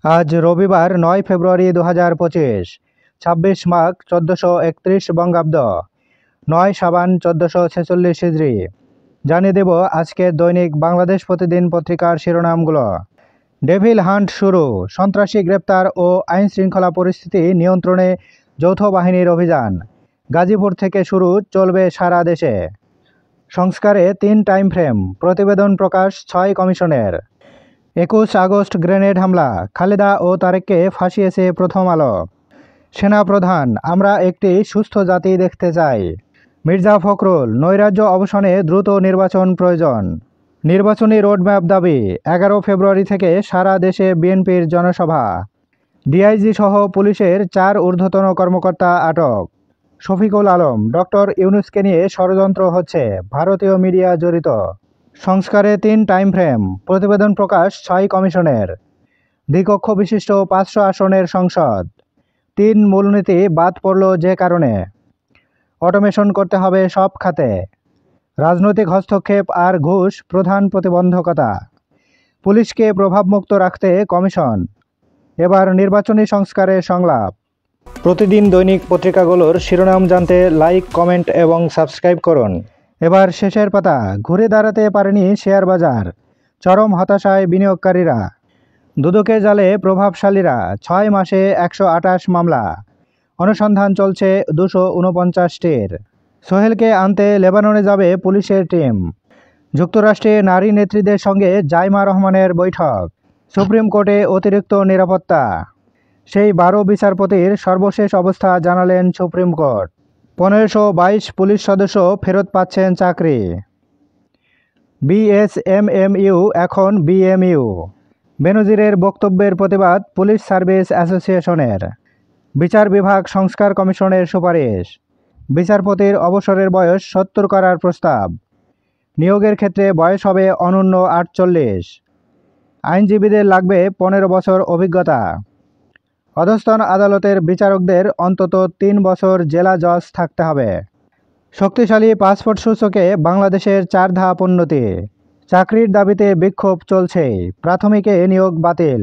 আজ রবিবার ৯ ফেব্রুয়ারি ২০২৫, ২৬ মাঘ ১৪৩১ বঙ্গাব্দ, ৯ সাবান ১৪৪৬ হিজরি। জানিয়ে দেব আজকের দৈনিক বাংলাদেশ প্রতিদিন পত্রিকার শিরোনামগুলো। ডেভিল হান্ট শুরু, সন্ত্রাসী গ্রেপ্তার ও আইনশৃঙ্খলা পরিস্থিতি নিয়ন্ত্রণে যৌথ বাহিনীর অভিযান। গাজীপুর থেকে শুরু, চলবে সারা দেশে। সংস্কারে ৩ টাইম ফ্রেম, প্রতিবেদন প্রকাশ ৬ কমিশনের। ২১ আগস্ট গ্রেনেড হামলা, খালেদা ও তারেককে ফাঁসিয়েছে প্রথম আলো। সেনাপ্রধান, আমরা একটি সুস্থ জাতি দেখতে চাই। মির্জা ফখরুল, নৈরাজ্য অবসানে দ্রুত নির্বাচন প্রয়োজন। নির্বাচনী রোডম্যাপ দাবি, ১১ ফেব্রুয়ারি থেকে সারা দেশে বিএনপির জনসভা। ডিআইজি সহ পুলিশের ৪ ঊর্ধ্বতন কর্মকর্তা আটক। শফিকুল আলম, ডক্টর ইউনূসকে নিয়ে ষড়যন্ত্র হচ্ছে, ভারতীয় মিডিয়া জড়িত। সংস্কারে ৩ টাইম ফ্রেম, প্রতিবেদন প্রকাশ ৬ কমিশনের। দ্বিকক্ষ বিশিষ্ট ৫০০ আসনের সংসদ। ৩ মূলনীতি বাদ পড়ল যে কারণে। অটোমেশন করতে হবে সব খাতে। রাজনৈতিক হস্তক্ষেপ আর ঘুষ প্রধান প্রতিবন্ধকতা। পুলিশকে প্রভাবমুক্ত রাখতে কমিশন। এবার নির্বাচনী সংস্কারে সংলাপ। প্রতিদিন দৈনিক পত্রিকাগুলোর শিরোনাম জানতে লাইক, কমেন্ট এবং সাবস্ক্রাইব করুন। এবার শেষের পাতা। ঘুরে দাঁড়াতে পারেনি শেয়ার বাজার, চরম হতাশায় বিনিয়োগকারীরা। দুদকের জালে প্রভাবশালীরা, ৬ মাসে ১২৮ মামলা। অনুসন্ধান চলছে ২৪৯টির। সোহেলকে আনতে লেবাননে যাবে পুলিশের টিম। যুক্তরাষ্ট্রে নারী নেত্রীদের সঙ্গে জাইমা রহমানের বৈঠক। সুপ্রিম কোর্টে অতিরিক্ত নিরাপত্তা। সেই ১২ বিচারপতির সর্বশেষ অবস্থা জানালেন সুপ্রিম কোর্ট। ১৫২২ পুলিশ সদস্য ফেরত পাচ্ছেন চাকরি। বিএসএমএমইউ এখন বিএমইউ। বেনজিরের বক্তব্যের প্রতিবাদ পুলিশ সার্ভিস অ্যাসোসিয়েশনের। বিচার বিভাগ সংস্কার কমিশনের সুপারিশ। বিচারপতির অবসরের বয়স ৭০ করার প্রস্তাব। নিয়োগের ক্ষেত্রে বয়স হবে অনূন্য ৪৮। আইনজীবীদের লাগবে ১৫ বছর অভিজ্ঞতা। অধস্তন আদালতের বিচারকদের অন্তত ৩ বছর জেলা জজ থাকতে হবে। শক্তিশালী পাসপোর্ট সূচকে বাংলাদেশের ৪ ধাপ উন্নতি। চাকরির দাবিতে বিক্ষোভ চলছে, প্রাথমিকে নিয়োগ বাতিল।